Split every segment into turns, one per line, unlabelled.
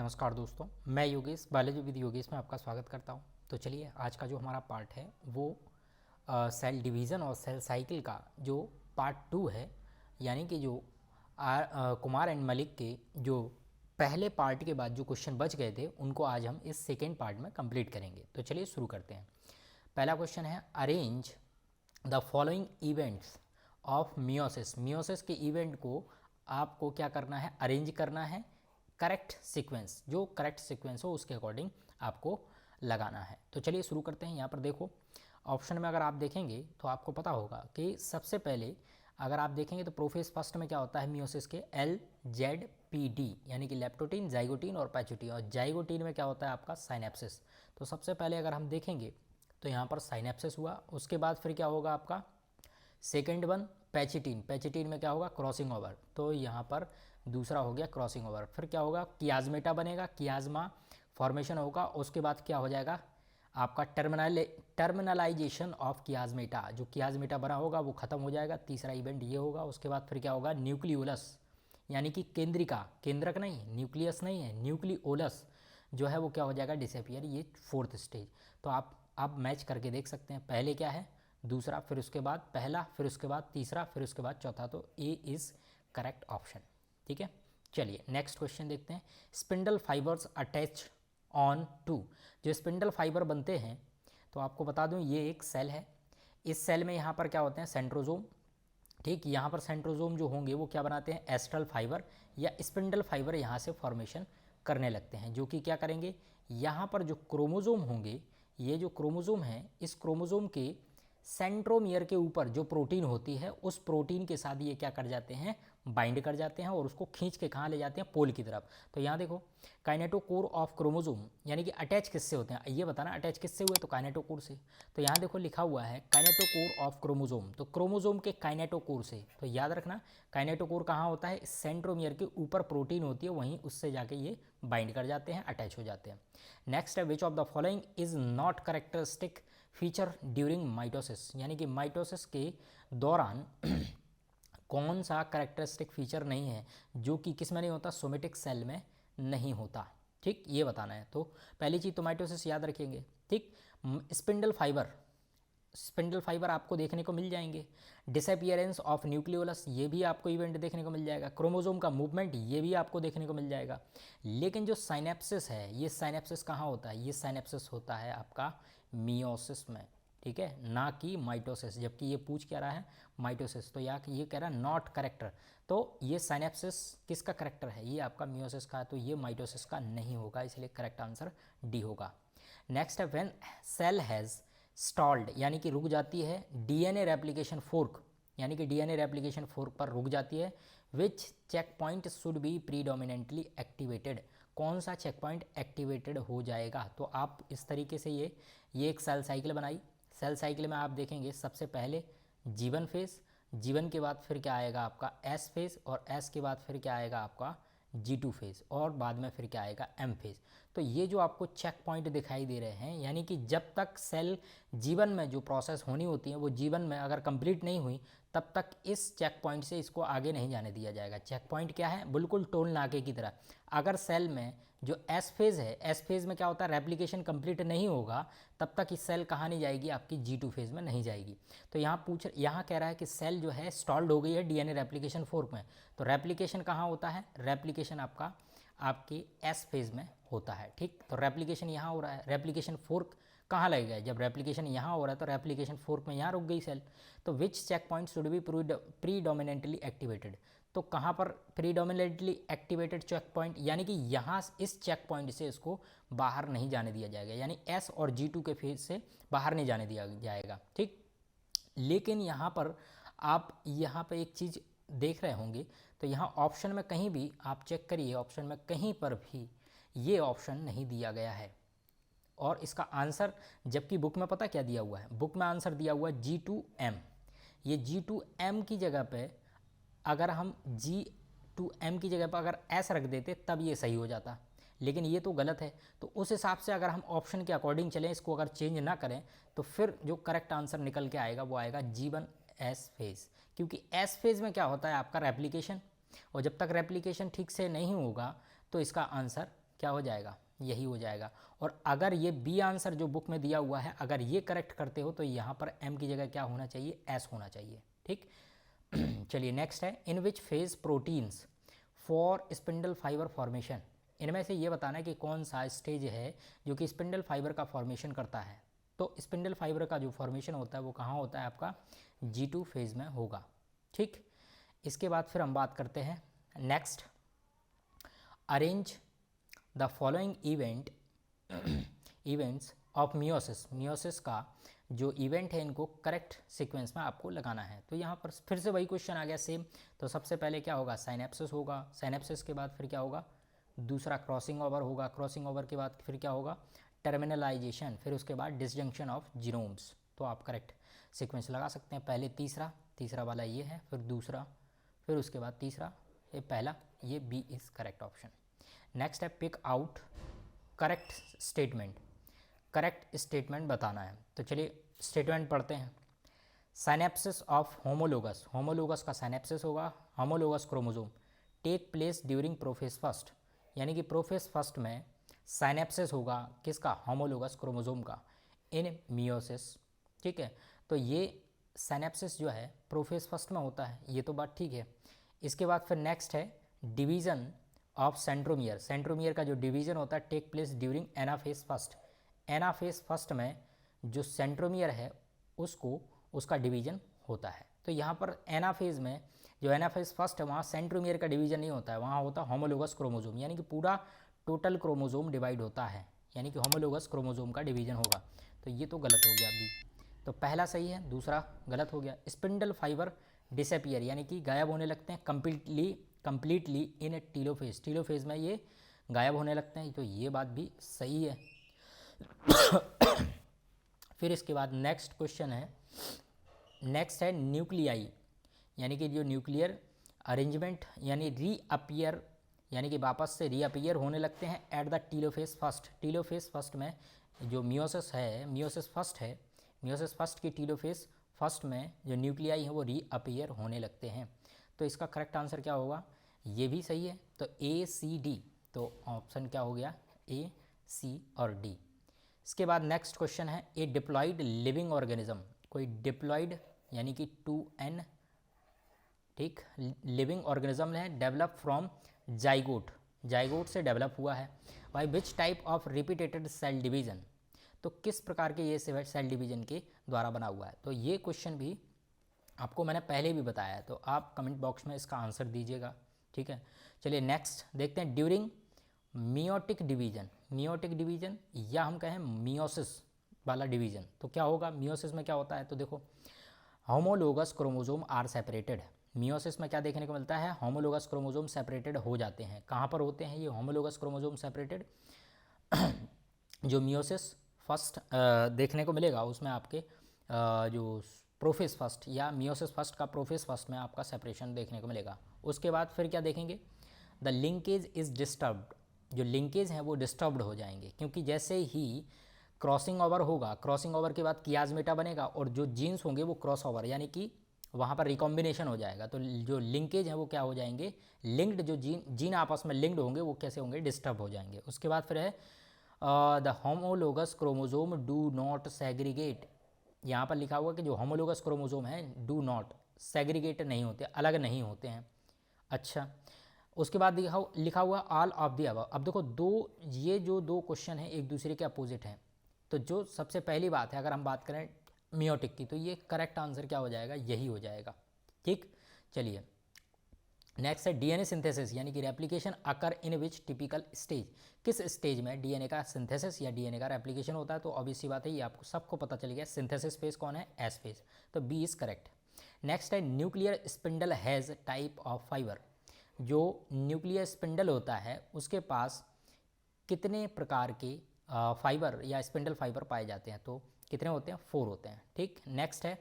नमस्कार दोस्तों, मैं योगेश बायोलॉजी विद योगेश में आपका स्वागत करता हूं। तो चलिए आज का जो हमारा पार्ट है वो सेल डिवीज़न और सेल साइकिल का जो पार्ट 2 है, यानी कि जो कुमार एंड मलिक के जो पहले पार्ट के बाद जो क्वेश्चन बच गए थे उनको आज हम इस सेकेंड पार्ट में कंप्लीट करेंगे। तो चलिए शुरू करते हैं। पहला क्वेश्चन है, arrange the following events of meiosis. Meiosis के इवेंट को आपको क्या करना है, अरेंज करना है, करेक्ट सीक्वेंस, जो करेक्ट सीक्वेंस हो उसके अकॉर्डिंग आपको लगाना है। तो चलिए शुरू करते हैं। यहाँ पर देखो ऑप्शन में अगर आप देखेंगे तो आपको पता होगा कि सबसे पहले अगर आप देखेंगे तो प्रोफेज फर्स्ट में क्या होता है मियोसिस के, LZPD यानी कि लेप्टोटीन, जाइगोटीन और पैचोटीन, और जाइगोटीन में क्या होता है आपका साइनेप्सिस। तो सबसे पहले अगर हम देखेंगे तो यहाँ पर साइनेप्सिस हुआ, उसके बाद फिर क्या होगा आपका सेकेंड वन पैचिटीन, पैचिटीन में क्या होगा क्रॉसिंग ओवर, तो यहाँ पर दूसरा हो गया क्रॉसिंग ओवर। फिर क्या होगा कियाजमेटा बनेगा, कियाजमा फॉर्मेशन होगा, उसके बाद क्या हो जाएगा आपका टर्मिनलाइजेशन ऑफ कियाजमेटा, जो कियाजमेटा बना होगा वो खत्म हो जाएगा, तीसरा इवेंट ये होगा। उसके बाद फिर क्या होगा न्यूक्लियोलस यानी कि केंद्रिका, केंद्रक नहीं, न्यूक्लियस नहीं है, न्यूक्लियोलस जो है वो क्या हो जाएगा डिसअपियर, ये फोर्थ स्टेज। तो आप मैच करके देख सकते हैं, पहले क्या है दूसरा, फिर उसके बाद पहला, फिर उसके बाद तीसरा, फिर उसके बाद चौथा, तो ए इज़ करेक्ट ऑप्शन। ठीक है, चलिए नेक्स्ट क्वेश्चन देखते हैं। Spindle fibres attach on to, जो स्पिंडल फाइबर बनते हैं तो आपको बता दूं ये एक सेल है। इस सेल में यहाँ पर क्या होते हैं सेंट्रोजोम, ठीक, यहाँ पर सेंट्रोजोम जो होंगे वो क्या बनाते हैं एस्ट्रल फाइबर या स्पिंडल फाइबर यहाँ से फॉर्मेशन करने लगते हैं, जो कि क्या करेंगे यहाँ पर जो क्रोमोजोम होंगे, ये जो क्रोमोजोम है इस क्रोमोजोम के सेंट्रोमियर के ऊपर जो प्रोटीन होती है उस प्रोटीन के साथ ये क्या कर जाते हैं बाइंड कर जाते हैं और उसको खींच के कहाँ ले जाते हैं पोल की तरफ। तो यहाँ देखो काइनेटोकोर ऑफ क्रोमोजोम यानी कि अटैच किससे होते हैं, ये बताना अटैच किससे हुए, तो काइनेटोकोर से। तो यहाँ देखो लिखा हुआ है काइनेटोकोर ऑफ क्रोमोजोम, तो क्रोमोजोम के काइनेटोकोर से, तो याद रखना काइनेटोकोर कहाँ होता है सेंट्रोमियर के ऊपर प्रोटीन होती है वहीं उससे जाके ये बाइंड कर जाते हैं, अटैच हो जाते हैं। नेक्स्ट है which of the following is not characteristic feature during mitosis, यानी कि माइटोसिस के दौरान कौन सा करेक्टरिस्टिक फीचर नहीं है जो कि किस में नहीं होता, सोमेटिक सेल में नहीं होता। ठीक, ये बताना है। तो पहली चीज़ तो माइटोसिस याद रखेंगे। ठीक, स्पिंडल फाइबर, स्पिंडल फाइबर आपको देखने को मिल जाएंगे। डिसअपियरेंस ऑफ न्यूक्लियोलस, ये भी आपको इवेंट देखने को मिल जाएगा। क्रोमोजोम का मूवमेंट, ये भी आपको देखने को मिल जाएगा। लेकिन जो साइनेप्सिस है, ये साइनेप्सिस कहाँ होता है, ये साइनेप्सिस होता है आपका मियोसिस में, ठीक है, ना कि माइटोसिस। जबकि ये पूछ क्या रहा है माइटोसिस, तो यहाँ ये कह रहा है नॉट करेक्टर, तो ये साइनेप्सिस किसका करेक्टर है, ये आपका मियोसिस का, तो ये माइटोसिस का नहीं होगा, इसलिए करेक्ट आंसर डी होगा। नेक्स्ट है व्हेन सेल हैज़ स्टॉल्ड, यानी कि रुक जाती है, डीएनए रेप्लिकेशन फोर्क, यानी कि डीएनए रेप्लिकेशन फोर्क पर रुक जाती है, which checkpoint should be predominantly activated, कौन सा चेक पॉइंट एक्टिवेटेड हो जाएगा। तो आप इस तरीके से ये एक सेल साइकिल बनाई। सेल साइकिल में आप देखेंगे सबसे पहले जीवन फेज, जीवन के बाद फिर क्या आएगा आपका एस फेज, और एस के बाद फिर क्या आएगा आपका G2 फेज, और बाद में फिर क्या आएगा M फेज। तो ये जो आपको चेक पॉइंट दिखाई दे रहे हैं, यानी कि जब तक सेल जीवन में जो प्रोसेस होनी होती है वो जीवन में अगर कंप्लीट नहीं हुई तब तक इस चेक पॉइंट से इसको आगे नहीं जाने दिया जाएगा। चेक पॉइंट क्या है, बिल्कुल टोल नाके की तरह। अगर सेल में जो एस फेज है, एस फेज में क्या होता है रेप्लिकेशन कंप्लीट नहीं होगा तब तक इस सेल कहाँ नहीं जाएगी, आपकी G2 फेज में नहीं जाएगी। तो यहाँ कह रहा है कि सेल जो है स्टॉल्ड हो गई है डीएनए रेप्लिकेशन फोर्क में, तो रेप्लिकेशन कहाँ होता है, रेप्लिकेशन आपके एस फेज में होता है। ठीक, तो रेप्लिकेशन यहाँ हो रहा है, रेप्लिकेशन फोर्क कहाँ लगेगा, जब रेप्लिकेशन यहाँ हो रहा है तो रेप्लिकेशन फोर्क में यहाँ रुक गई सेल। तो which checkpoint should be predominantly activated, तो कहाँ पर प्रीडोमिनेंटली एक्टिवेटेड चेक पॉइंट, यानी कि यहाँ इस चेक पॉइंट से इसको बाहर नहीं जाने दिया जाएगा, यानी एस और G2 के फेज से बाहर नहीं जाने दिया जाएगा। ठीक, लेकिन यहाँ पर आप यहाँ पे एक चीज़ देख रहे होंगे, तो यहाँ ऑप्शन में कहीं भी आप चेक करिए, ऑप्शन में कहीं पर भी ये ऑप्शन नहीं दिया गया है, और इसका आंसर जबकि बुक में पता क्या दिया हुआ है, बुक में आंसर दिया हुआ है G2M। ये G2M की जगह पे अगर हम G2M की जगह पर अगर S रख देते तब ये सही हो जाता, लेकिन ये तो गलत है। तो उस हिसाब से अगर हम ऑप्शन के अकॉर्डिंग चलें, इसको अगर चेंज ना करें, तो फिर जो करेक्ट आंसर निकल के आएगा वो आएगा G1S फेज, क्योंकि S फेज में क्या होता है आपका रेप्लिकेशन, और जब तक रेप्लिकेशन ठीक से नहीं होगा तो इसका आंसर क्या हो जाएगा, यही हो जाएगा। और अगर ये बी आंसर जो बुक में दिया हुआ है अगर ये करेक्ट करते हो तो यहाँ पर एम की जगह क्या होना चाहिए, एस होना चाहिए, ठीक। चलिए नेक्स्ट है, in which phase proteins for spindle fibre formation, इनमें से ये बताना है कि कौन सा स्टेज है जो कि स्पिंडल फाइबर का फॉर्मेशन करता है। तो स्पिंडल फाइबर का जो फॉर्मेशन होता है वो कहाँ होता है, आपका G2 फेज में होगा, ठीक। इसके बाद फिर हम बात करते हैं next, arrange the following events of meiosis, meiosis का जो इवेंट है इनको करेक्ट सीक्वेंस में आपको लगाना है। तो यहाँ पर फिर से वही क्वेश्चन आ गया सेम। तो सबसे पहले क्या होगा, साइनेप्सिस होगा, साइनेप्सिस के बाद फिर क्या होगा, दूसरा क्रॉसिंग ओवर होगा, क्रॉसिंग ओवर के बाद फिर क्या होगा, टर्मिनलाइजेशन, फिर उसके बाद डिसजंक्शन ऑफ जीनोम्स। तो आप करेक्ट सीक्वेंस लगा सकते हैं, पहले तीसरा, तीसरा वाला ये है, फिर दूसरा, फिर उसके बाद तीसरा, ये पहला, ये B is correct option. Next है pick out correct statement, correct statement बताना है। तो चलिए स्टेटमेंट पढ़ते हैं। साइनेप्सिस ऑफ होमोलोगस, होमोलोगस का साइनेप्सिस होगा, homologous chromosome take place during prophase first, यानी कि प्रोफेज फर्स्ट में साइनेप्सिस होगा किसका, होमोलोगस क्रोमोसोम का, इन मियोसिस, ठीक है। तो ये साइनेप्सिस जो है प्रोफेज फर्स्ट में होता है, ये तो बात ठीक है। इसके बाद फिर नेक्स्ट है डिवीज़न ऑफ सेंट्रोमियर, सेंट्रोमियर का जो डिवीज़न होता है take place during anaphase first, anaphase first में जो सेंट्रोमियर है उसको उसका डिवीज़न होता है। तो यहाँ पर एनाफेज में जो एनाफेज फर्स्ट है वहाँ सेंट्रोमियर का डिवीज़न नहीं होता है, वहाँ होता है होमोलोगस क्रोमोसोम, यानी कि पूरा टोटल क्रोमोसोम डिवाइड होता है, यानी कि होमोलोगस क्रोमोसोम का डिवीज़न होगा। तो ये तो गलत हो गया अभी, तो पहला सही है, दूसरा गलत हो गया। स्पिंडल फाइबर डिसअपियर, यानी कि गायब होने लगते हैं कंप्लीटली इन टीलोफेज, टीलोफेज में ये गायब होने लगते हैं, तो ये बात भी सही है। फिर इसके बाद नेक्स्ट क्वेश्चन है, नेक्स्ट है न्यूक्लियाई, यानी कि जो न्यूक्लियर अरेंजमेंट यानी रीअपियर, यानी कि वापस से रीअपियर होने लगते हैं at the telophase first, telophase first में जो मियोसिस है, मियोसिस फर्स्ट है, मियोसिस फर्स्ट की टीलोफेज फर्स्ट में जो न्यूक्लियाई हैं वो रीअपियर होने लगते हैं। तो इसका करेक्ट आंसर क्या होगा, ये भी सही है, तो ए सी डी, तो ऑप्शन क्या हो गया, ए सी और डी। इसके बाद नेक्स्ट क्वेश्चन है, ए डिप्लॉयड लिविंग ऑर्गेनिज्म, कोई डिप्लॉयड यानी कि 2N, ठीक, लिविंग ऑर्गेनिज्म है, डेवलप फ्रॉम जाइगोट, जाइगोट से डेवलप हुआ है, by which type of repeated cell division, तो किस प्रकार के ये सेल डिवीजन के द्वारा बना हुआ है। तो ये क्वेश्चन भी आपको मैंने पहले भी बताया है, तो आप कमेंट बॉक्स में इसका आंसर दीजिएगा, ठीक है। चलिए नेक्स्ट देखते हैं, during meiotic division, meiotic division या हम कहें मियोसिस वाला डिवीजन, तो क्या होगा, मियोसिस में क्या होता है, तो देखो homologous chromosome are separated, meiosis में क्या देखने को मिलता है, होमोलोगस क्रोमोसोम सेपरेटेड हो जाते हैं। कहाँ पर होते हैं ये होमोलोगस क्रोमोसोम सेपरेटेड, जो मियोसिस फर्स्ट देखने को मिलेगा उसमें आपके जो प्रोफेज फर्स्ट या मियोसिस फर्स्ट का प्रोफेज फर्स्ट में आपका सेपरेशन देखने को मिलेगा। उसके बाद फिर क्या देखेंगे, द लिंकेज इज़ डिस्टर्ब्ड, जो लिंकेज हैं वो डिस्टर्ब्ड हो जाएंगे, क्योंकि जैसे ही क्रॉसिंग ओवर होगा, क्रॉसिंग ओवर के बाद कियाजमेटा बनेगा और जो जीन्स होंगे वो क्रॉस ओवर यानी कि वहाँ पर रिकॉम्बिनेशन हो जाएगा, तो जो लिंकेज हैं वो क्या हो जाएंगे, लिंक्ड, जो जीन आपस में लिंक्ड होंगे वो कैसे होंगे, डिस्टर्ब हो जाएंगे। उसके बाद फिर है the homologous chromosome do not segregate, यहाँ पर लिखा हुआ कि जो होमोलोगस क्रोमोसोम हैं डू नॉट सेग्रीगेट नहीं होते, अलग नहीं होते हैं। अच्छा, उसके बाद लिखा हुआ ऑल ऑफ द अबव। अब देखो ये जो दो क्वेश्चन हैं एक दूसरे के अपोजिट हैं, तो जो सबसे पहली बात है अगर हम बात करें मियोटिक की, तो ये करेक्ट आंसर क्या हो जाएगा, यही हो जाएगा, ठीक। चलिए नेक्स्ट है डीएनए सिंथेसिस, यानी कि रेप्लिकेशन अकर इन विच टिपिकल स्टेज, किस स्टेज में डीएनए का सिंथेसिस या डीएनए का रेप्लिकेशन होता है। तो ऑब्वियसली बात है ये आपको सबको पता चल गया, सिंथेसिस फेज कौन है, एस फेज, तो बी इज करेक्ट। नेक्स्ट है nuclear spindle has type of fibre, जो न्यूक्लियर स्पिंडल होता है उसके पास कितने प्रकार के फाइबर या स्पिंडल फाइबर पाए जाते हैं, तो कितने होते हैं, 4 होते हैं, ठीक। नेक्स्ट है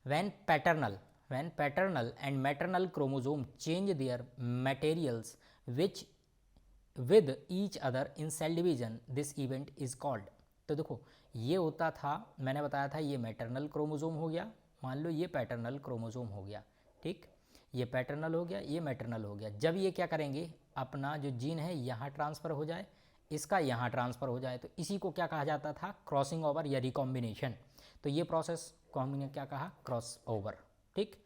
when paternal and maternal chromosome change their materials which with each other in cell division this event is called. तो देखो ये होता था, मैंने बताया था ये मैटरनल क्रोमोसोम हो गया, मान लो ये पैटर्नल क्रोमोसोम हो गया, ठीक, ये पैटर्नल हो गया, ये मैटरनल हो गया। जब ये क्या करेंगे, अपना जो जीन है यहाँ ट्रांसफ़र हो जाए, इसका यहाँ ट्रांसफ़र हो जाए, तो इसी को क्या कहा जाता था, क्रॉसिंग ओवर या रिकॉम्बिनेशन। तो ये प्रोसेस को हमने क्या कहा, क्रॉस ओवर। ठीक।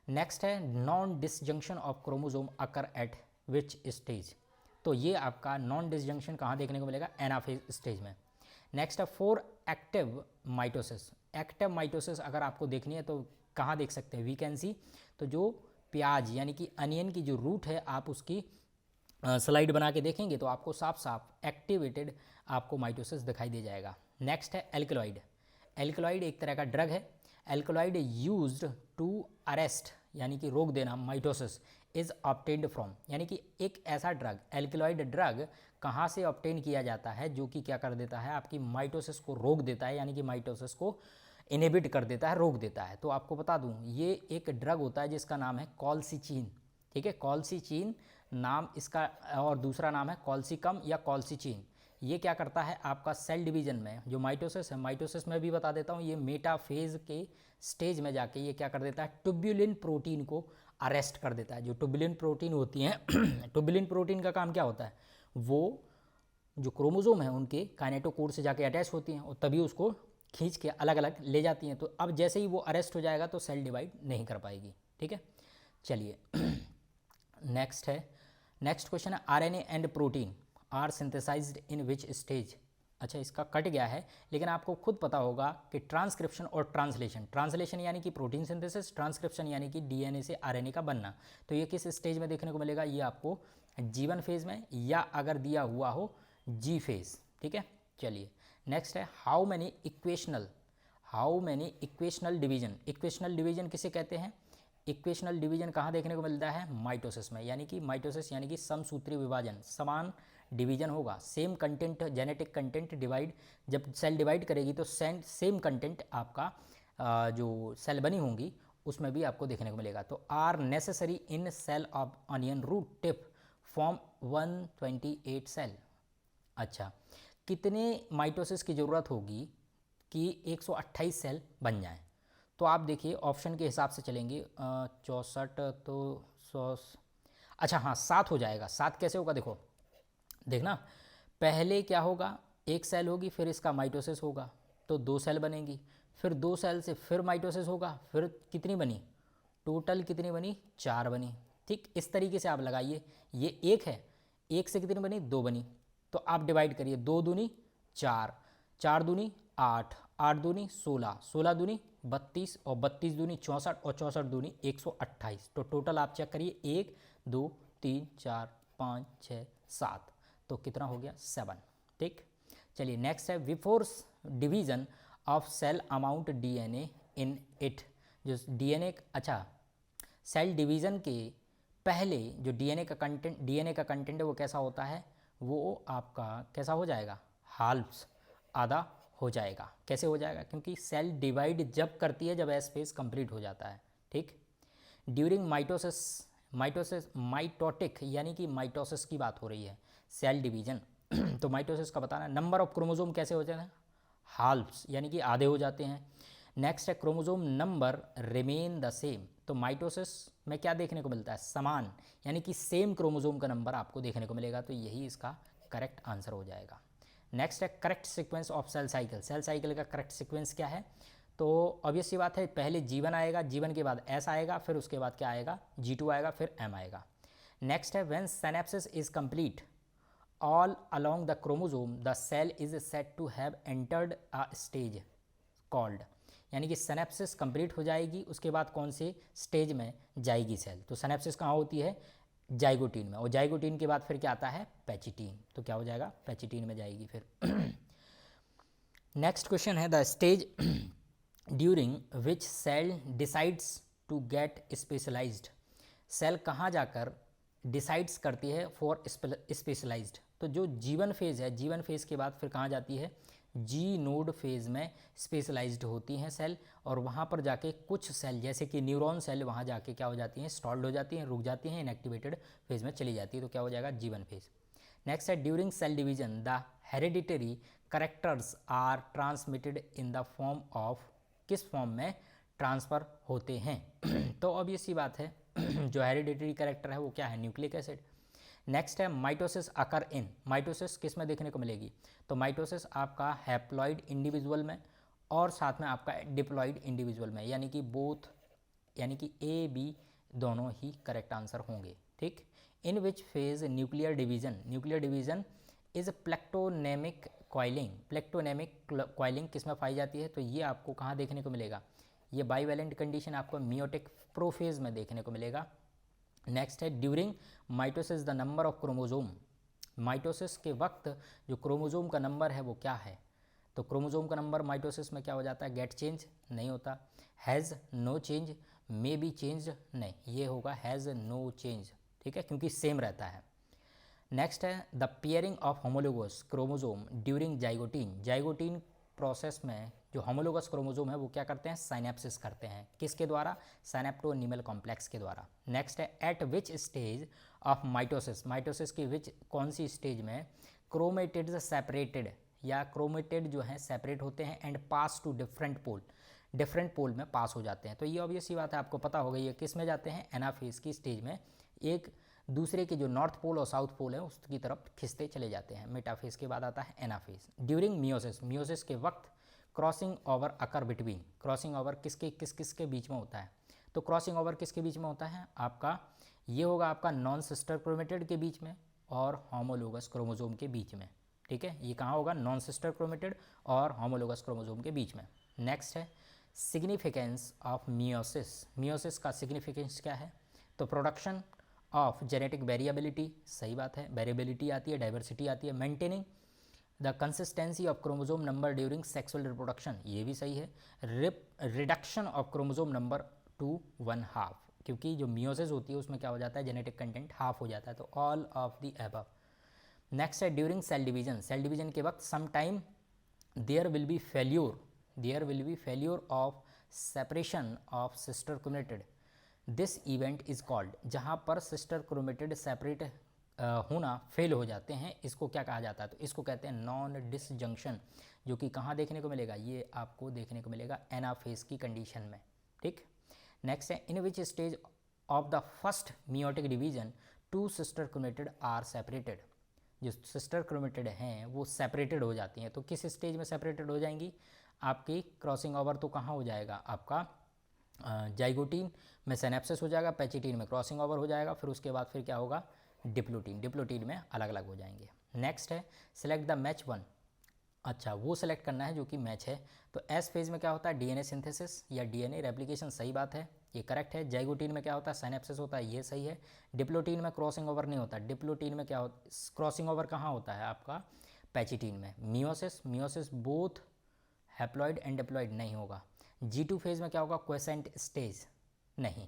नेक्स्ट है non disjunction of chromosome occur at which stage. तो ये आपका नॉन डिसजंक्शन कहाँ देखने को मिलेगा, एनाफेज स्टेज में। नेक्स्ट है for active mitosis. Active mitosis अगर आपको देखनी है तो कहाँ देख सकते हैं, वी कैन सी। तो जो प्याज यानी कि अनियन की जो रूट है, आप उसकी स्लाइड बना के देखेंगे तो आपको साफ साफ एक्टिवेटेड आपको माइटोसिस दिखाई दे जाएगा। नेक्स्ट है एल्कलॉइड। एल्कलॉइड एक तरह का ड्रग है। एल्कलॉइड यूज्ड टू अरेस्ट यानी कि रोक देना माइटोसिस इज ऑब्टेन्ड फ्रॉम, यानी कि एक ऐसा ड्रग, एल्कलॉइड ड्रग कहाँ से ऑब्टेन किया जाता है जो कि क्या कर देता है, आपकी माइटोसिस को रोक देता है, यानी कि माइटोसिस को इनहिबिट कर देता है, रोक देता है। तो आपको बता दूं ये एक ड्रग होता है जिसका नाम है कॉल्सिचीन। ठीक है, कॉल्सिचीन नाम इसका, और दूसरा नाम है कॉल्सिकम या कॉल्सिचीन। ये क्या करता है आपका सेल डिवीजन में, जो माइटोसिस है, माइटोसिस में भी बता देता हूँ, ये मेटाफेज के स्टेज में जाके ये क्या कर देता है, ट्यूब्युलिन प्रोटीन को अरेस्ट कर देता है। जो ट्यूब्युलिन प्रोटीन होती हैं ट्यूब्युलिन प्रोटीन का काम क्या होता है, वो जो क्रोमोसोम है उनके काइनेटोकोर से जाके अटैच होती हैं और तभी उसको खींच के अलग अलग ले जाती हैं। तो अब जैसे ही वो अरेस्ट हो जाएगा तो सेल डिवाइड नहीं कर पाएगी। ठीक है, चलिए नेक्स्ट है, नेक्स्ट क्वेश्चन है RNA and protein are synthesized in which stage. अच्छा, इसका कट गया है, लेकिन आपको खुद पता होगा कि ट्रांसक्रिप्शन और ट्रांसलेशन, ट्रांसलेशन यानी कि प्रोटीन सिंथेसिस, ट्रांसक्रिप्शन यानी कि डीएनए से आरएनए का बनना। तो ये किस स्टेज में देखने को मिलेगा, ये आपको G1 फेज में, या अगर दिया हुआ हो G फेज। ठीक है, चलिए नेक्स्ट है how many equational division. Equational division किसे कहते हैं, इक्वेशनल डिवीजन कहाँ देखने को मिलता है, माइटोसिस में। यानी कि माइटोसिस यानी कि समसूत्री विभाजन, समान डिवीजन होगा, same content, genetic content divide, जब सेल डिवाइड करेगी तो सेम कंटेंट आपका जो सेल बनी होंगी उसमें भी आपको देखने को मिलेगा। तो are necessary in cell of onion root tip form 128 cell. अच्छा, कितने माइटोसिस की ज़रूरत होगी कि 128 सेल बन जाएं। तो आप देखिए ऑप्शन के हिसाब से चलेंगे, 64 तो 100, अच्छा हाँ 7 हो जाएगा। 7 कैसे होगा, देखो देखना, पहले क्या होगा, एक सेल होगी, फिर इसका माइटोसिस होगा तो 2 सेल बनेंगी, फिर 2 सेल से फिर माइटोसिस होगा, फिर कितनी बनी, टोटल कितनी बनी, 4 बनी। ठीक, इस तरीके से आप लगाइए, ये एक है, एक से कितनी बनी, 2 बनी, तो आप डिवाइड करिए, 2 दूनी 4, 4 दूनी 8, 8 दूनी 16, 16 दूनी 32 और 32 दूनी 64 और 64 दूनी 128। तो टोटल आप चेक करिए, 1 2 3 4 5 6 7, तो कितना हो गया, 7। ठीक, चलिए नेक्स्ट है before division of cell amount DNA in it. जो डीएनए, अच्छा सेल डिवीज़न के पहले जो डीएनए का कंटेंट है वो कैसा होता है, वो आपका कैसा हो जाएगा, हाल्फ्स, आधा हो जाएगा। कैसे हो जाएगा, क्योंकि सेल डिवाइड जब करती है जब एस फेज कंप्लीट हो जाता है। ठीक, ड्यूरिंग माइटोटिक यानी कि माइटोसिस की बात हो रही है, सेल डिवीजन तो माइटोसिस का बताना, नंबर ऑफ क्रोमोसोम कैसे हो जाते हैं, हाल्फ्स यानी कि आधे हो जाते हैं। नेक्स्ट है chromosome number remain the same. तो माइटोसिस में क्या देखने को मिलता है, समान, यानी कि सेम क्रोमोसोम का नंबर आपको देखने को मिलेगा। तो यही इसका करेक्ट आंसर हो जाएगा। नेक्स्ट है correct sequence of cell cycle. Cell cycle का करेक्ट सीक्वेंस क्या है, तो ऑब्वियस सी बात है, पहले G1 आएगा, G1 के बाद S आएगा, फिर उसके बाद क्या आएगा, G2 आएगा, फिर M आएगा। नेक्स्ट है when synapsis is complete all along the chromosome the cell is said to have entered a stage called, यानी कि सिनेप्सिस कंप्लीट हो जाएगी, उसके बाद कौन से स्टेज में जाएगी सेल। तो सिनेप्सिस कहाँ होती है, जाइगोटीन में, और जाइगोटीन के बाद फिर क्या आता है, पैचिटीन। तो क्या हो जाएगा, पैचिटीन में जाएगी फिर। नेक्स्ट क्वेश्चन है the stage during which cell decides to get specialized. Cell कहाँ जाकर डिसाइड्स करती है फॉर स्पेशलाइज्ड। तो जो G1 फेज़ है, G1 फेज़ के बाद फिर कहाँ जाती है, जी नोड फेज़ में स्पेशलाइज्ड होती हैं सेल, और वहाँ पर जाके कुछ सेल जैसे कि न्यूरॉन सेल वहाँ जाके क्या हो जाती हैं, स्टॉल्ड हो जाती हैं, रुक जाती हैं, इनएक्टिवेटेड फेज़ में चली जाती है। तो क्या हो जाएगा, G1 फेज़। नेक्स्ट है during cell division the hereditary characters are transmitted in the form of, किस फॉर्म में ट्रांसफ़र होते हैं। तो अब ये सी बात है जो हेरिडिटरी करेक्टर है वो क्या है, न्यूक्लिक एसिड। नेक्स्ट है माइटोसिस अकर इन, माइटोसिस किस में देखने को मिलेगी, तो माइटोसिस आपका हैप्लॉइड इंडिविजुअल में और साथ में आपका डिप्लॉइड इंडिविजुअल में, यानी कि बोथ, यानी कि ए बी दोनों ही करेक्ट आंसर होंगे। ठीक, in which phase nuclear division is plectonemic coiling, plectonemic coiling किस में पाई जाती है, तो ये आपको कहाँ देखने को मिलेगा, ये बाइवेलेंट कंडीशन आपको मियोटिक प्रोफेज में देखने को मिलेगा। नेक्स्ट है during mitosis the number of chromosome, mitosis के वक्त जो क्रोमोजोम का नंबर है वो क्या है, तो क्रोमोजोम का नंबर माइटोसिस में क्या हो जाता है, गेट चेंज नहीं होता, has no change, may be change नहीं, ये होगा हैज़ नो चेंज। ठीक है, क्योंकि सेम रहता है। नेक्स्ट है the pairing of homologous chromosome during zygotene, zygotene process में जो होमोलोगस क्रोमोजोम है वो क्या करते हैं, साइनेप्सिस करते हैं, किसके द्वारा, साइनेप्टोनीमल कॉम्प्लेक्स के द्वारा। नेक्स्ट है eight which stage of mitosis, mitosis की विच कौन सी स्टेज में क्रोमेटिड्स सेपरेटेड, या क्रोमेटिड जो हैं सेपरेट होते हैं एंड पास टू डिफरेंट पोल में पास हो जाते हैं, तो ये ऑब्वियस सी बात है, आपको पता होगा ये किस में जाते हैं, एनाफेज की स्टेज में, एक दूसरे के जो नॉर्थ पोल और साउथ पोल है उसकी तरफ खिंचते चले जाते हैं। मेटाफेज के बाद आता है एनाफेज। ड्यूरिंग मियोसिस, मियोसिस के वक्त crossing over occur between, crossing over किसके बीच में होता है, तो क्रॉसिंग ओवर किसके बीच में होता है, आपका ये होगा आपका नॉन सिस्टर क्रोमेटिड के बीच में और होमोलोगस क्रोमोजोम के बीच में। ठीक है, ये कहाँ होगा, नॉन सिस्टर क्रोमेटिड और होमोलोगस क्रोमोजोम के बीच में। नेक्स्ट है सिग्निफिकेंस ऑफ मियोसिस, मियोसिस का सिग्निफिकेंस क्या है, तो प्रोडक्शन ऑफ जेनेटिक वेरिएबिलिटी, सही बात है, वेरिएबिलिटी आती है, डाइवर्सिटी आती है, maintaining the consistency of chromosome number during sexual reproduction, ये भी सही है, reduction of chromosome number two 1/2, क्योंकि जो मियोसिस होती है उसमें क्या हो जाता है, जेनेटिक कंटेंट हाफ हो जाता है, तो all of the above. Next है during cell division, cell division के वक्त some time there will be failure of separation of sister chromatid, this event is called, जहाँ पर सिस्टर क्रोमेटिड सेपरेट होना फेल हो जाते हैं, इसको क्या कहा जाता है, तो इसको कहते हैं नॉन डिसजंक्शन, जो कि कहाँ देखने को मिलेगा, ये आपको देखने को मिलेगा एनाफेज की कंडीशन में। ठीक, नेक्स्ट है in which stage of the first meiotic division two sister chromatid are separated, जो सिस्टर क्रोमेटिड हैं वो सेपरेटेड हो जाती हैं, तो किस स्टेज में सेपरेटेड हो जाएंगी, आपकी क्रॉसिंग ओवर तो कहाँ हो जाएगा, आपका जाइगोटीन में सिनेप्सिस हो जाएगा, पैचिटीन में क्रॉसिंग ओवर हो जाएगा, फिर उसके बाद फिर क्या होगा, डिप्लोटीन में अलग अलग हो जाएंगे। नेक्स्ट है सिलेक्ट द मैच वन, अच्छा वो सेलेक्ट करना है जो कि मैच है, तो एस फेज में क्या होता है, डीएनए सिंथेसिस या डीएनए रेप्लिकेशन, सही बात है, ये करेक्ट है। जाइगोटीन में क्या होता है, सिनेप्सिस होता है, ये सही है। डिप्लोटीन में क्रॉसिंग ओवर नहीं होता, डिप्लोटीन में क्या होता, क्रॉसिंग ओवर कहाँ होता है आपका, पैचिटीन में। Meiosis both haploid and diploid नहीं होगा। G2 फेज में क्या होगा, क्वेसेंट स्टेज नहीं।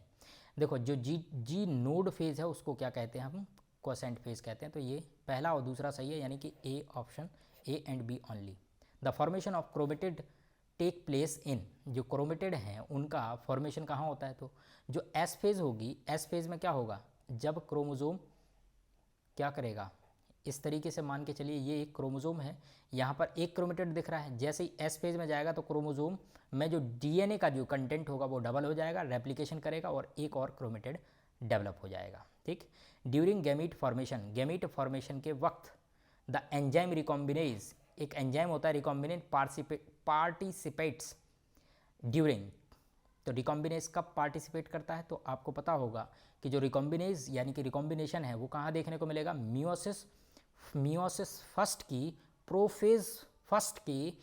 देखो जो जी नोड फेज है उसको क्या कहते हैं, हम क्वेसेंट फेज कहते हैं, तो ये पहला और दूसरा सही है, यानी कि A option, A and B only. The formation of chromatid take place in, जो क्रोमेटिड हैं उनका फॉर्मेशन कहाँ होता है, तो जो एस फेज होगी, एस फेज में क्या होगा, जब क्रोमोजोम क्या करेगा, इस तरीके से मान के चलिए ये एक क्रोमोजोम है, यहाँ पर एक क्रोमेटिड दिख रहा है, जैसे ही एस फेज में जाएगा तो क्रोमोजोम में जो डीएनए का जो कंटेंट होगा वो डबल हो जाएगा, रेप्लिकेशन करेगा और एक और क्रोमेटिड डेवलप हो जाएगा। ठीक, ड्यूरिंग गैमीट फॉर्मेशन के वक्त द एंजाइम रिकॉम्बिनेज, एक एंजाइम होता है रिकॉम्बिनेट पार्टिसिपेट्स ड्यूरिंग, तो रिकॉम्बिनेज कब पार्टिसिपेट करता है, तो आपको पता होगा कि जो रिकॉम्बिनेज यानी कि रिकॉम्बिनेशन है वो कहाँ देखने को मिलेगा, मियोसिस फर्स्ट की प्रोफेज फर्स्ट की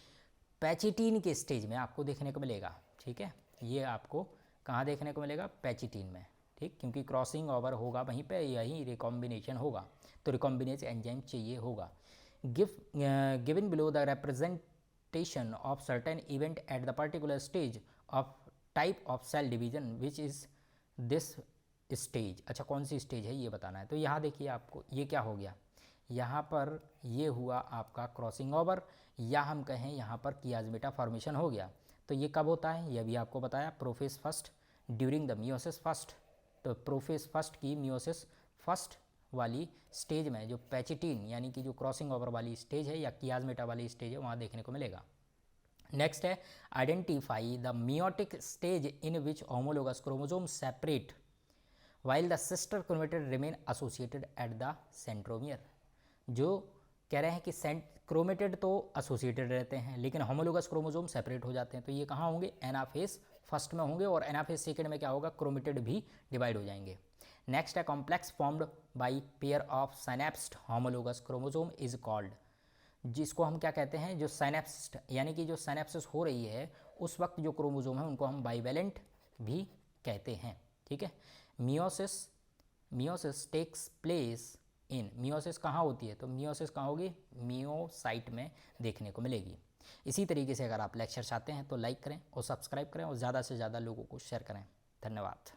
पैचिटीन के स्टेज में आपको देखने को मिलेगा। ठीक है, ये आपको कहाँ देखने को मिलेगा, पैचिटीन में। ठीक, क्योंकि क्रॉसिंग ओवर होगा वहीं पे, यही रिकॉम्बिनेशन होगा, तो रिकॉम्बिनेज एंजाइम चाहिए होगा। Given below the representation of certain event at the particular stage of type of cell division which is this stage, अच्छा कौन सी स्टेज है ये बताना है। तो यहाँ देखिए आपको ये क्या हो गया, यहाँ पर ये हुआ आपका क्रॉसिंग ओवर, या हम कहें यहाँ पर कियाजमेटा फॉर्मेशन हो गया। तो ये कब होता है, ये भी आपको बताया, prophase first during the meiosis first, तो प्रोफेज फर्स्ट की मियोसिस फर्स्ट वाली स्टेज में जो पैचिटीन यानी कि जो क्रॉसिंग ओवर वाली स्टेज है या कियाजमेटा वाली स्टेज है वहाँ देखने को मिलेगा। नेक्स्ट है identify the meiotic stage in which homologous chromosome separate while the sister chromatid remain associated at the centromere. जो कह रहे हैं कि क्रोमेटिड तो एसोसिएटेड रहते हैं लेकिन होमोलोगस क्रोमोसोम सेपरेट हो जाते हैं। तो ये कहाँ होंगे? एनाफेज फर्स्ट में होंगे और एनाफेज सेकेंड में क्या होगा? क्रोमेटिड भी डिवाइड हो जाएंगे। नेक्स्ट है complex formed by pair of synapsed homologous chromosome is called, जिसको हम क्या कहते हैं? जो साइनेप्स्ड यानी कि जो साइनेप्सिस हो रही है उस वक्त जो क्रोमोसोम है उनको हम बाइवेलेंट भी कहते हैं। ठीक है। Meiosis takes place in, meiosis कहाँ होती है? तो मियोसिस कहाँ होगी? मियोसाइट में देखने को मिलेगी। इसी तरीके से अगर आप लेक्चर चाहते हैं तो लाइक करें और सब्सक्राइब करें और ज़्यादा से ज़्यादा लोगों को शेयर करें। धन्यवाद।